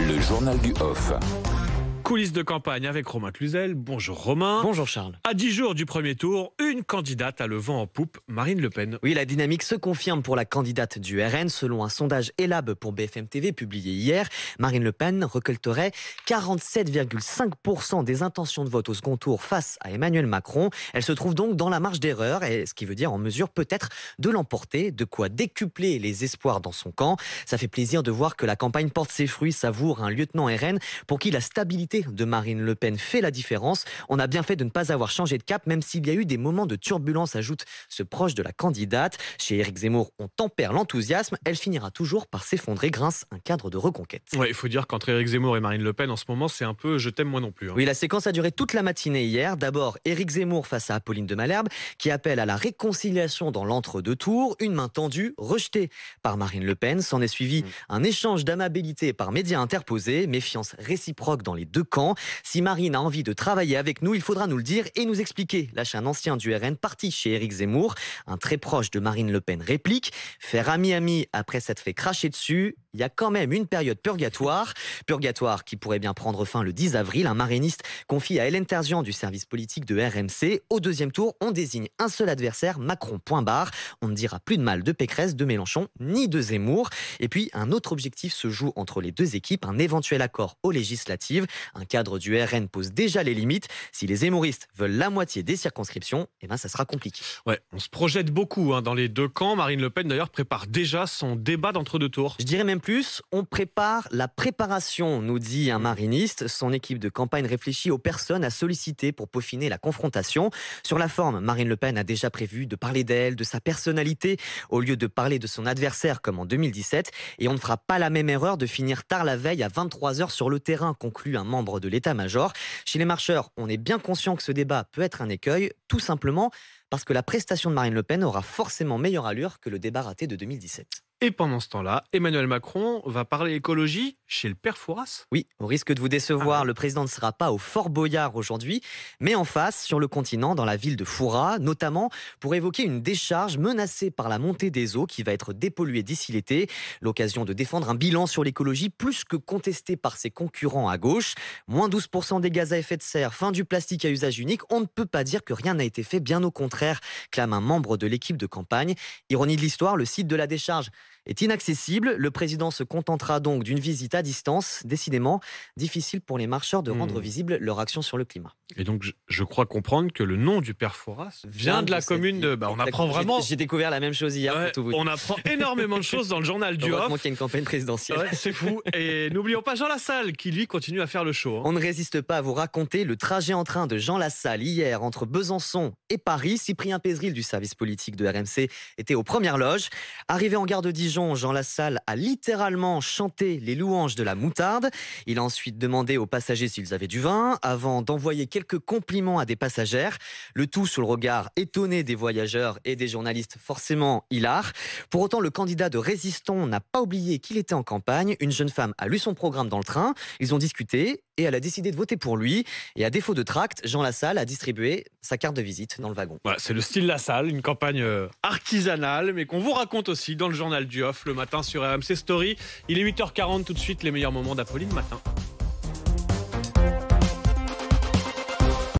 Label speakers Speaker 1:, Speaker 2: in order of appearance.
Speaker 1: Le journal du Off.
Speaker 2: Coulisses de campagne avec Romain Cluzel. Bonjour Romain.
Speaker 3: Bonjour Charles.
Speaker 2: À 10 jours du premier tour, une candidate a le vent en poupe, Marine Le Pen.
Speaker 3: Oui, la dynamique se confirme pour la candidate du RN. Selon un sondage Elab pour BFM TV publié hier, Marine Le Pen récolterait 47,5% des intentions de vote au second tour face à Emmanuel Macron. Elle se trouve donc dans la marge d'erreur, et ce qui veut dire en mesure peut-être de l'emporter, de quoi décupler les espoirs dans son camp. Ça fait plaisir de voir que la campagne porte ses fruits, savoure un lieutenant RN pour qui la stabilité de Marine Le Pen fait la différence. On a bien fait de ne pas avoir changé de cap, même s'il y a eu des moments de turbulence, ajoute ce proche de la candidate. Chez Éric Zemmour, on tempère l'enthousiasme. Elle finira toujours par s'effondrer grâce à un cadre de reconquête.
Speaker 2: Ouais, il faut dire qu'entre Éric Zemmour et Marine Le Pen, en ce moment, c'est un peu « je t'aime moi non plus ».
Speaker 3: Oui, la séquence a duré toute la matinée hier. D'abord, Éric Zemmour face à Apolline de Malherbe, qui appelle à la réconciliation dans l'entre-deux tours. Une main tendue, rejetée par Marine Le Pen. S'en est suivi un échange d'amabilité par médias interposés. Méfiance réciproque dans les deux camps. Si Marine a envie de travailler avec nous, il faudra nous le dire et nous expliquer. Lâche un ancien du RN parti chez Éric Zemmour. Un très proche de Marine Le Pen réplique. Faire ami-ami après s'être fait cracher dessus. Il y a quand même une période purgatoire. Purgatoire qui pourrait bien prendre fin le 10 avril. Un mariniste confie à Hélène Terzian du service politique de RMC. Au deuxième tour, on désigne un seul adversaire, Macron, point barre. On ne dira plus de mal de Pécresse, de Mélenchon, ni de Zemmour. Et puis, un autre objectif se joue entre les deux équipes, un éventuel accord aux législatives. Un cadre du RN pose déjà les limites. Si les zémouristes veulent la moitié des circonscriptions, eh ben ça sera compliqué.
Speaker 2: Ouais, on se projette beaucoup dans les deux camps. Marine Le Pen, d'ailleurs, prépare déjà son débat d'entre-deux tours.
Speaker 3: Je dirais même plus, on prépare la préparation, nous dit un mariniste. Son équipe de campagne réfléchit aux personnes à solliciter pour peaufiner la confrontation. Sur la forme, Marine Le Pen a déjà prévu de parler d'elle, de sa personnalité, au lieu de parler de son adversaire comme en 2017. Et on ne fera pas la même erreur de finir tard la veille à 23h sur le terrain, conclut un membre de l'état-major. Chez les marcheurs, on est bien conscient que ce débat peut être un écueil, tout simplement parce que la prestation de Marine Le Pen aura forcément meilleure allure que le débat raté de 2017.
Speaker 2: Et pendant ce temps-là, Emmanuel Macron va parler écologie chez le père Fouras.
Speaker 3: Oui, au risque de vous décevoir, le président ne sera pas au Fort Boyard aujourd'hui, mais en face, sur le continent, dans la ville de Fouras, notamment pour évoquer une décharge menacée par la montée des eaux qui va être dépolluée d'ici l'été. L'occasion de défendre un bilan sur l'écologie plus que contesté par ses concurrents à gauche. Moins 12% des gaz à effet de serre, fin du plastique à usage unique. On ne peut pas dire que rien n'a été fait, bien au contraire, clame un membre de l'équipe de campagne. Ironie de l'histoire, le site de la décharge est inaccessible. Le président se contentera donc d'une visite à distance. Décidément, difficile pour les marcheurs de rendre visible leur action sur le climat.
Speaker 2: Et donc, je crois comprendre que le nom du père Fouras vient de la commune de... on apprend vraiment...
Speaker 3: J'ai découvert la même chose hier.
Speaker 2: Ouais,
Speaker 3: pour tout vous dire.
Speaker 2: on apprend énormément de choses dans le journal du
Speaker 3: Heureusement
Speaker 2: Off.
Speaker 3: qu'il y a une campagne présidentielle.
Speaker 2: Ouais, c'est fou. Et n'oublions pas Jean Lassalle, qui lui continue à faire le show.
Speaker 3: On ne résiste pas à vous raconter le trajet en train de Jean Lassalle hier entre Besançon et Paris. Cyprien Pézeril du service politique de RMC était aux premières loges. Arrivé en gare de Dijon, Jean Lassalle a littéralement chanté les louanges de la moutarde. Il a ensuite demandé aux passagers s'ils avaient du vin, avant d'envoyer quelques compliments à des passagères. Le tout sous le regard étonné des voyageurs et des journalistes forcément hilar. Pour autant, le candidat de Résistons n'a pas oublié qu'il était en campagne. Une jeune femme a lu son programme dans le train. Ils ont discuté et elle a décidé de voter pour lui. Et à défaut de tract, Jean Lassalle a distribué sa carte de visite dans le wagon.
Speaker 2: Voilà, c'est le style Lassalle, une campagne artisanale, mais qu'on vous raconte aussi dans le journal du Off le matin sur RMC Story. Il est 8h40, tout de suite les meilleurs moments d'Apolline Matin.